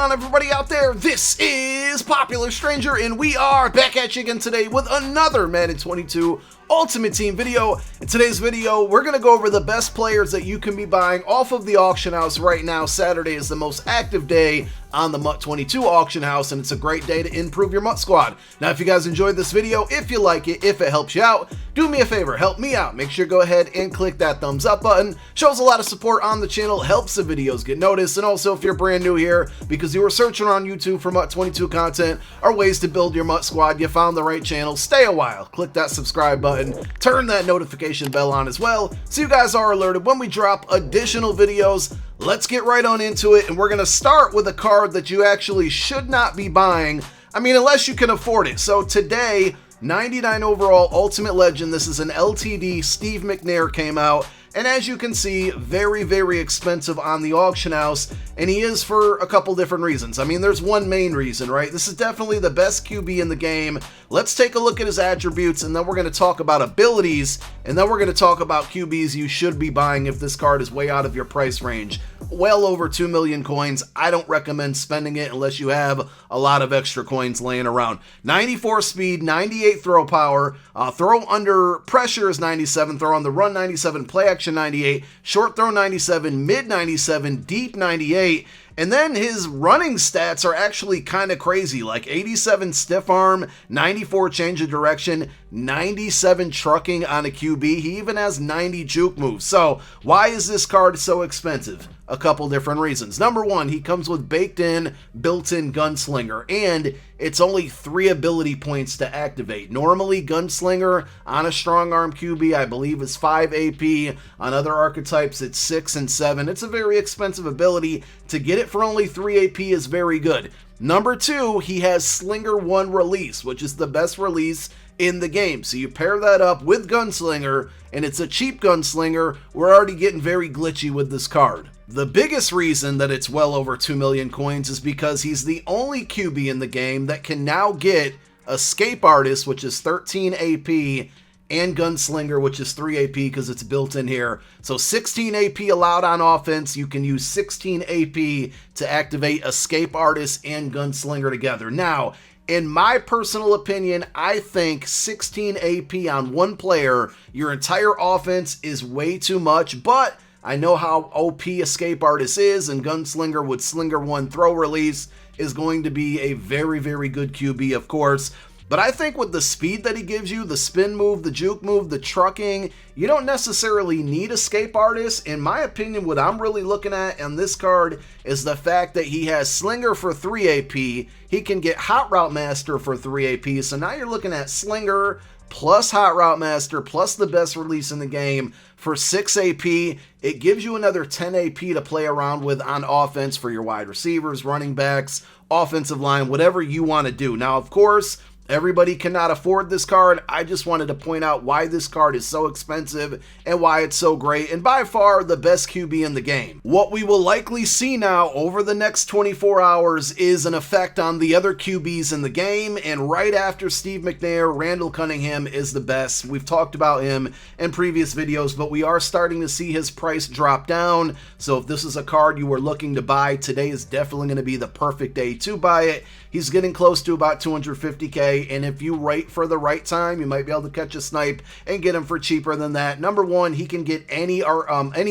on, everybody out there? This is Popular Stranger, and we are back at you again today with another Madden 22 Ultimate Team video. In today's video, we're going to go over the best players that you can be buying off of the auction house right now. Saturday is the most active day on the MUT 22 auction house, and it's a great day to improve your MUT squad. Now, if you guys enjoyed this video, if you like it, if it helps you out, do me a favor, help me out. Make sure to go ahead and click that thumbs up button. Shows a lot of support on the channel, helps the videos get noticed, and also if you're brand new here because you were searching on YouTube for MUT 22 content or ways to build your MUT squad, you found the right channel. Stay a while, click that subscribe button, turn that notification bell on as well so you guys are alerted when we drop additional videos. Let's get right on into it, and we're going to start with a card that you actually should not be buying. I mean, unless you can afford it. So today, 99 overall Ultimate Legend. This is an LTD. Steve McNair came out, and as you can see, very, very expensive on the auction house, and he is for a couple different reasons. I mean, there's one main reason, right? This is definitely the best QB in the game. Let's take a look at his attributes, and then we're going to talk about abilities, and then we're going to talk about QBs you should be buying if this card is way out of your price range. Well over 2 million coins. I don't recommend spending it unless you have a lot of extra coins laying around. 94 speed, 98 throw power, throw under pressure is 97, throw on the run 97, play action 98, short throw 97, mid 97, deep 98. And then his running stats are actually kind of crazy, like 87 stiff arm, 94 change of direction, 97 trucking on a QB. He even has 90 juke moves. So why is this card so expensive? A couple different reasons. Number one, he comes with baked-in, built-in Gunslinger, and it's only 3 ability points to activate. Normally, Gunslinger on a strong arm QB, I believe, is 5 AP. On other archetypes, it's 6 and 7. It's a very expensive ability. To get it for only 3 AP is very good. Number two, he has Slinger 1 release, which is the best release in the game. So you pair that up with Gunslinger, and it's a cheap Gunslinger. We're already getting very glitchy with this card. The biggest reason that it's well over 2 million coins is because he's the only QB in the game that can now get Escape Artist, which is 13 AP, and Gunslinger, which is 3 AP because it's built in here. So 16 AP allowed on offense. You can use 16 AP to activate Escape Artist and Gunslinger together. Now, in my personal opinion, I think 16 AP on one player, your entire offense, is way too much, but I know how OP Escape Artist is, and Gunslinger with Slinger 1 throw release is going to be a very, very good QB, of course. But I think with the speed that he gives you, the spin move, the juke move, the trucking, you don't necessarily need Escape Artist. In my opinion, what I'm really looking at on this card is the fact that he has Slinger for 3 AP. He can get Hot Route Master for 3 AP. So now you're looking at Slinger plus Hot Route Master plus the best release in the game for 6 AP. It gives you another 10 AP to play around with on offense for your wide receivers, running backs, offensive line, whatever you want to do. Now, of course, everybody cannot afford this card. I just wanted to point out why this card is so expensive and why it's so great, and by far the best QB in the game. What we will likely see now over the next 24 hours is an effect on the other QBs in the game, and right after Steve McNair, Randall Cunningham is the best. We've talked about him in previous videos, but we are starting to see his price drop down. So if this is a card you were looking to buy, today is definitely going to be the perfect day to buy it. He's getting close to about 250K, and if you wait for the right time, you might be able to catch a snipe and get him for cheaper than that. Number one, he can get any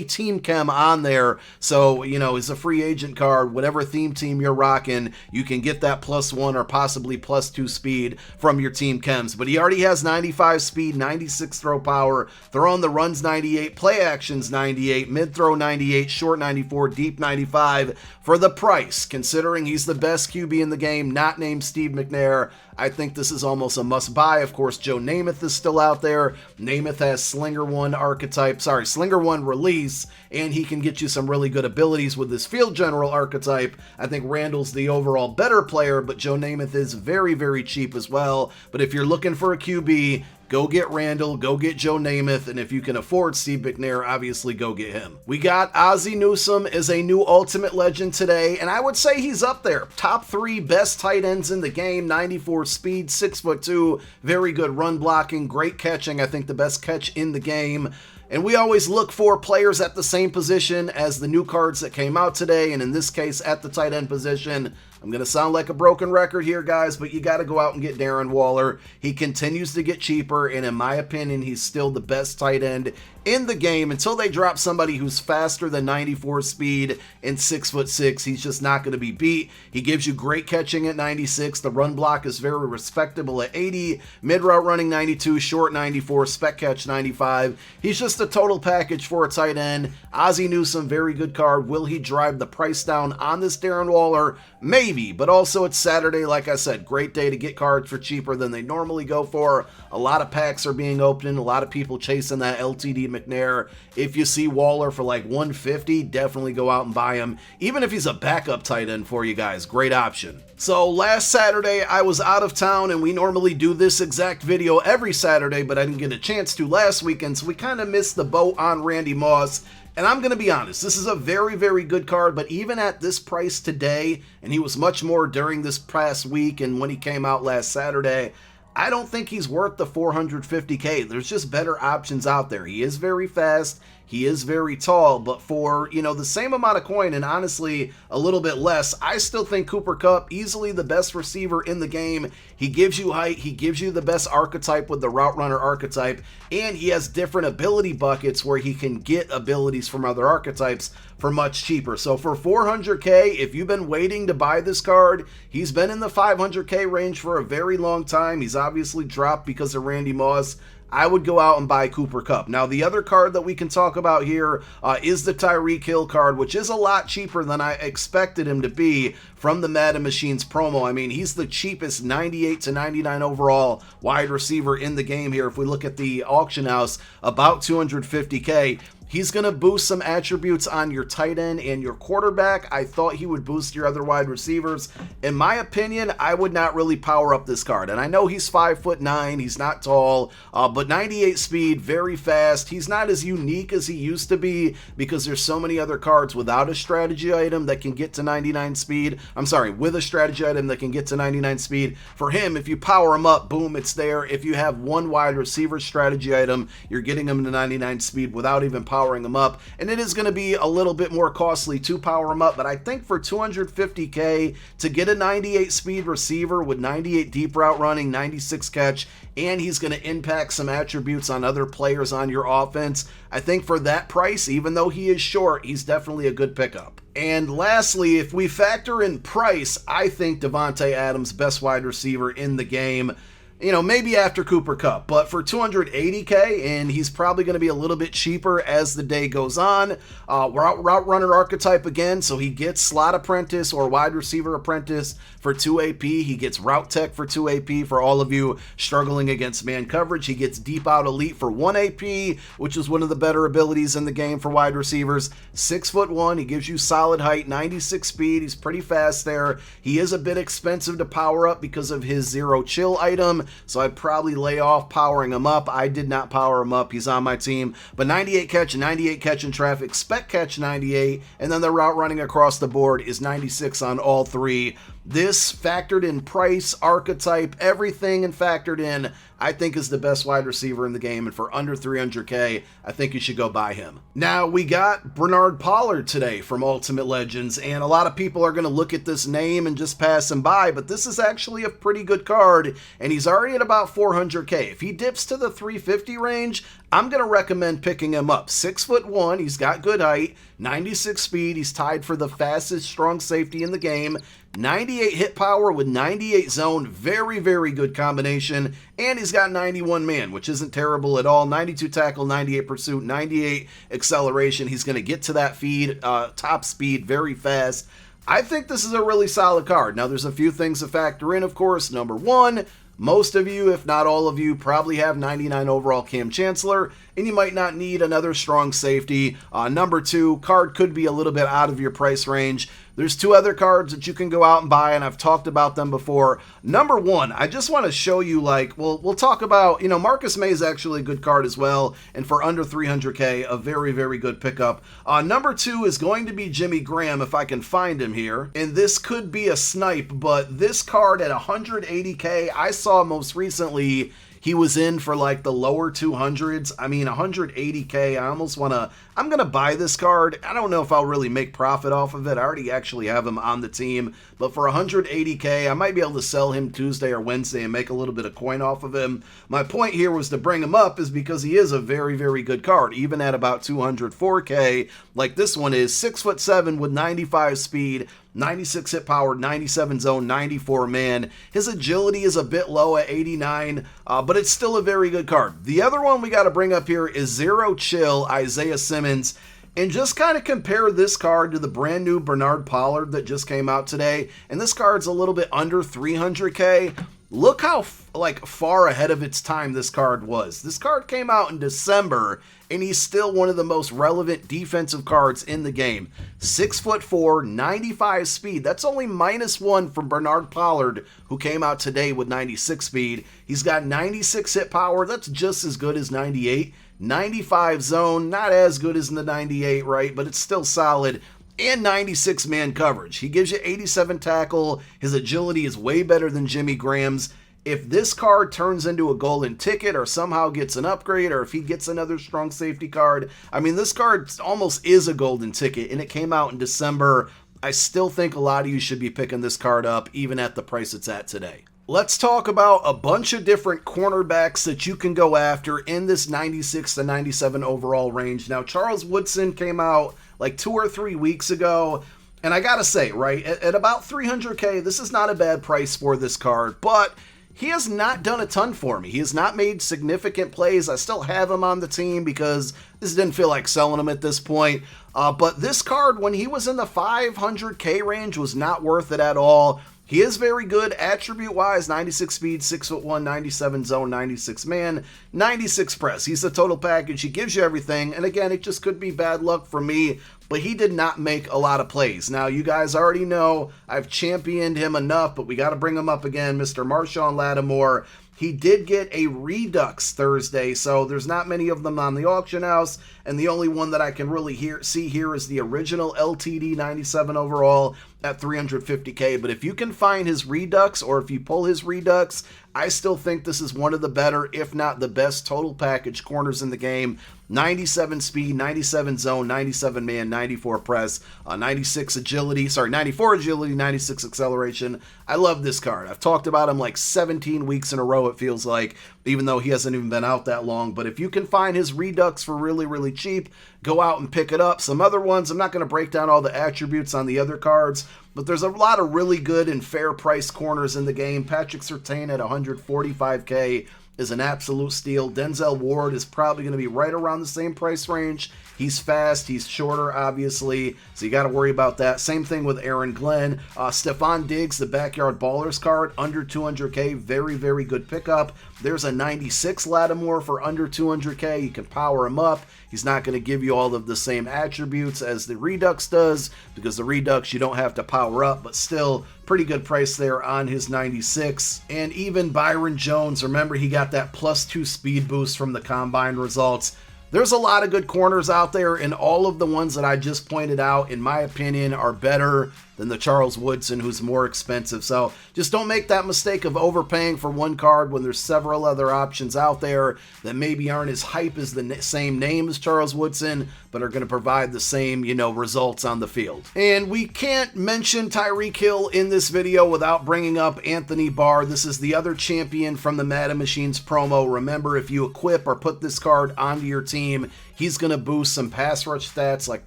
team chem on there, so you know, it's a free agent card. Whatever theme team you're rocking, you can get that +1 or possibly +2 speed from your team chems. But he already has 95 speed, 96 throw power, throw on the runs 98, play actions 98, mid throw 98, short 94, deep 95 for the price. Considering he's the best QB in the game, not named Steve McNair, I think this is almost a must buy. Of course, Joe Namath is still out there. Namath has Slinger 1 release, and he can get you some really good abilities with this field general archetype. I think Randall's the overall better player, but Joe Namath is very, very cheap as well. But if you're looking for a QB, go get Randall, go get Joe Namath, and if you can afford Steve McNair, obviously go get him. We got Ozzie Newsome as a new Ultimate Legend today, and I would say he's up there. Top 3 best tight ends in the game, 94 speed, 6'2", very good run blocking, great catching. I think the best catch in the game. And we always look for players at the same position as the new cards that came out today, and in this case, at the tight end position. I'm going to sound like a broken record here, guys, but you got to go out and get Darren Waller. He continues to get cheaper, and in my opinion, he's still the best tight end in the game until they drop somebody who's faster than 94 speed and 6'6". He's just not going to be beat. He gives you great catching at 96. The run block is very respectable at 80. Mid route running 92, short 94, spec catch 95. He's just a total package for a tight end. Ozzie Newsome, very good card. Will he drive the price down on this Darren Waller? Maybe, but also it's Saturday. Like I said, great day to get cards for cheaper than they normally go for. A lot of packs are being opened. A lot of people chasing that LTD McNair. If you see Waller for like 150, definitely go out and buy him. Even if he's a backup tight end for you guys, great option. So last Saturday, I was out of town, and we normally do this exact video every Saturday, but I didn't get a chance to last weekend, so we kind of missed the boat on Randy Moss. And I'm going to be honest, this is a very, very good card, but even at this price today, and he was much more during this past week and when he came out last Saturday, I don't think he's worth the 450K. There's just better options out there. He is very fast. He is very tall, but for, the same amount of coin and honestly a little bit less, I still think Cooper Kupp, easily the best receiver in the game. He gives you height. He gives you the best archetype with the route runner archetype, and he has different ability buckets where he can get abilities from other archetypes for much cheaper. So for 400K, if you've been waiting to buy this card, he's been in the 500K range for a very long time. He's obviously dropped because of Randy Moss. I would go out and buy Cooper Kupp. Now, the other card that we can talk about here is the Tyreek Hill card, which is a lot cheaper than I expected him to be from the Madden Machines promo. I mean, he's the cheapest 98 to 99 overall wide receiver in the game here. If we look at the auction house, about 250K. He's going to boost some attributes on your tight end and your quarterback. I thought he would boost your other wide receivers. In my opinion, I would not really power up this card. And I know he's 5'9", he's not tall, but 98 speed, very fast. He's not as unique as he used to be because there's so many other cards without a strategy item that can get to 99 speed. I'm sorry, with a strategy item that can get to 99 speed. For him, if you power him up, boom, it's there. If you have one wide receiver strategy item, you're getting him to 99 speed without even powering him up, and it is going to be a little bit more costly to power him up, but I think for 250K to get a 98 speed receiver with 98 deep route running, 96 catch, and he's going to impact some attributes on other players on your offense, I think for that price, even though he is short, he's definitely a good pickup. And lastly, if we factor in price, I think Davante Adams, best wide receiver in the game. Maybe after Cooper Kupp, but for 280K, and he's probably going to be a little bit cheaper as the day goes on. Route runner archetype again, so he gets slot apprentice or wide receiver apprentice for 2 AP. He gets route tech for 2 AP for all of you struggling against man coverage. He gets deep out elite for 1 AP, which is one of the better abilities in the game for wide receivers. 6'1", he gives you solid height, 96 speed. He's pretty fast there. He is a bit expensive to power up because of his zero chill item. So I'd probably lay off powering him up. I did not power him up. He's on my team. But 98 catch and 98 catch in traffic, spec catch 98, and then the route running across the board is 96 on all three. This factored in price, archetype, everything and factored in, I think is the best wide receiver in the game. And for under 300K, I think you should go buy him. Now, we got Bernard Pollard today from Ultimate Legends, and a lot of people are going to look at this name and just pass him by, but this is actually a pretty good card, and he's already at about 400K. If he dips to the 350 range, I'm going to recommend picking him up. 6'1", he's got good height, 96 speed, he's tied for the fastest strong safety in the game, 98 hit power with 98 zone, very, very good combination, and he's got 91 man, which isn't terrible at all. 92 tackle, 98 pursuit, 98 acceleration. He's going to get to that feed, top speed, very fast. I think this is a really solid card. Now, there's a few things to factor in, of course. Number one, most of you, if not all of you, probably have 99 overall Cam Chancellor, and you might not need another strong safety. Number two, card could be a little bit out of your price range. There's two other cards that you can go out and buy, and I've talked about them before. Number one, I just want to show you, we'll talk about, Marcus May is actually a good card as well, and for under 300K, a very, very good pickup. Number two is going to be Jimmy Graham, if I can find him here, and this could be a snipe, but this card at 180K, I saw most recently he was in for like the lower 200s. I mean, 180K, I'm going to buy this card. I don't know if I'll really make profit off of it. I already actually have him on the team, but for 180K, I might be able to sell him Tuesday or Wednesday and make a little bit of coin off of him. My point here was to bring him up is because he is a very, very good card, even at about 204K, like this one is. 6'7" with 95 speed, 96 hit power, 97 zone, 94 man. His agility is a bit low at 89, but it's still a very good card. The other one we got to bring up here is Zero Chill Isaiah Simmons. And just kind of compare this card to the brand new Bernard Pollard that just came out today. And this card's a little bit under 300K. Look how far ahead of its time this card was. This card came out in December, and he's still one of the most relevant defensive cards in the game. 6'4", 95 speed. That's only -1 from Bernard Pollard, who came out today with 96 speed. He's got 96 hit power. That's just as good as 98. 95 zone, not as good as the 98, right? But it's still solid. And 96 man coverage. He gives you 87 tackle. His agility is way better than Jimmy Graham's. If this card turns into a golden ticket or somehow gets an upgrade, or if he gets another strong safety card, I mean, this card almost is a golden ticket, and it came out in December. I still think a lot of you should be picking this card up, even at the price it's at today. Let's talk about a bunch of different cornerbacks that you can go after in this 96 to 97 overall range. Now, Charles Woodson came out like 2 or 3 weeks ago, and I gotta say, right, at about 300K, this is not a bad price for this card, but he has not done a ton for me. He has not made significant plays. I still have him on the team because this didn't feel like selling him at this point. But this card, when he was in the 500K range, was not worth it at all. He is very good attribute-wise, 96 speed, 6'1", 97 zone, 96 man, 96 press. He's the total package. He gives you everything. And again, it just could be bad luck for me, but he did not make a lot of plays. Now, you guys already know I've championed him enough, but we got to bring him up again, Mr. Marshon Lattimore. He did get a Redux Thursday, so there's not many of them on the auction house, and the only one that I can really see here is the original LTD 97 overall at 350K. But if you can find his Redux, or if you pull his Redux, I still think this is one of the better, if not the best, total package corners in the game. 97 speed, 97 zone, 97 man, 94 press, 94 agility, 96 acceleration. I love this card. I've talked about him like 17 weeks in a row, it feels like, even though he hasn't even been out that long. But if you can find his Redux for really, really cheap, go out and pick it up. Some other ones, I'm not going to break down all the attributes on the other cards, but there's a lot of really good and fair price corners in the game. Patrick Surtain at 145K is an absolute steal. Denzel Ward is probably going to be right around the same price range. He's fast, he's shorter, obviously, so you got to worry about that. Same thing with Aaron Glenn. Stephon Diggs, the Backyard Ballers card, under 200K, very, very good pickup. There's a 96 Lattimore for under 200K. You can power him up. He's not going to give you all of the same attributes as the Redux does, because the Redux you don't have to power up, but still pretty good price there on his 96. And even Byron Jones, remember he got that +2 speed boost from the combine results. There's a lot of good corners out there, and all of the ones that I just pointed out, in my opinion, are better than the Charles Woodson, who's more expensive. So just don't make that mistake of overpaying for one card when there's several other options out there that maybe aren't as hype as the same name as Charles Woodson, but are going to provide the same, results on the field. And we can't mention Tyreek Hill in this video without bringing up Anthony Barr. This is the other champion from the Madden Machines promo. Remember, if you equip or put this card onto your team, he's going to boost some pass rush stats like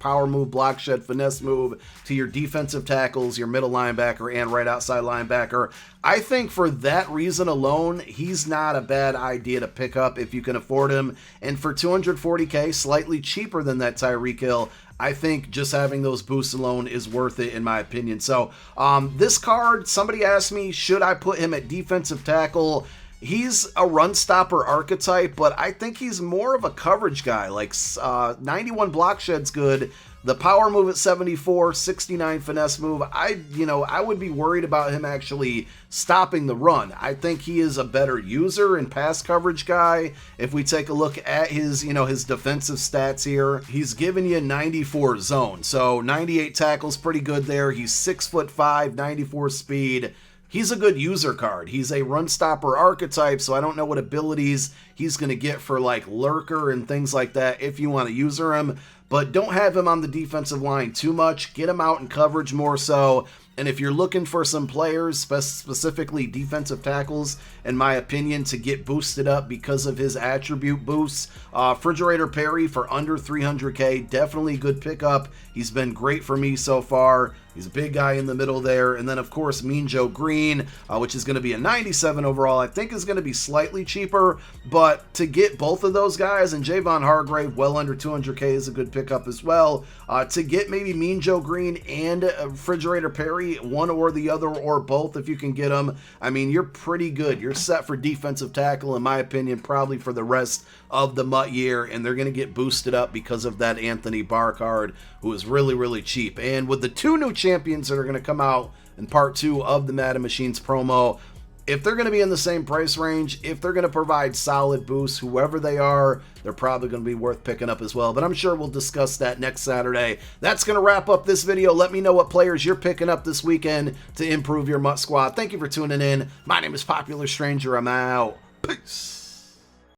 power move, block shed, finesse move to your defensive tackles, your middle linebacker, and right outside linebacker. I think for that reason alone, he's not a bad idea to pick up if you can afford him. And for 240K, slightly cheaper than that Tyreek Hill, I think just having those boosts alone is worth it in my opinion. So this card, somebody asked me, should I put him at defensive tackle? He's a run stopper archetype, but I think he's more of a coverage guy. Like 91 block shed's good. The power move at 74, 69 finesse move. I would be worried about him actually stopping the run. I think he is a better user and pass coverage guy. If we take a look at his, his defensive stats here, he's giving you 94 zone. So 98 tackles, pretty good there. He's 6'5", 94 speed, he's a good user card. He's a run stopper archetype, so I don't know what abilities he's going to get for like lurker and things like that if you want to user him, but don't have him on the defensive line too much. Get him out in coverage more so. And if you're looking for some players, specifically defensive tackles, in my opinion, to get boosted up because of his attribute boosts, Refrigerator Perry for under 300K, definitely a good pickup. He's been great for me so far. He's a big guy in the middle there. And then, of course, Mean Joe Green, which is going to be a 97 overall, I think is going to be slightly cheaper. But to get both of those guys, and Javon Hargrave, well under 200K, is a good pickup as well. To get maybe Mean Joe Green and Refrigerator Perry, one or the other or both if you can get them, I mean, you're pretty good. You're set for defensive tackle, in my opinion, probably for the rest of the MUT year, and they're going to get boosted up because of that Anthony Barr card, who is really, really cheap. And with the 2 new champions that are going to come out in part 2 of the Madden Machines promo, if they're going to be in the same price range, if they're going to provide solid boosts, whoever they are, they're probably going to be worth picking up as well. But I'm sure we'll discuss that next Saturday. That's going to wrap up this video. Let me know what players you're picking up this weekend to improve your MUT squad. Thank you for tuning in. My name is Popular Stranger. I'm out. Peace.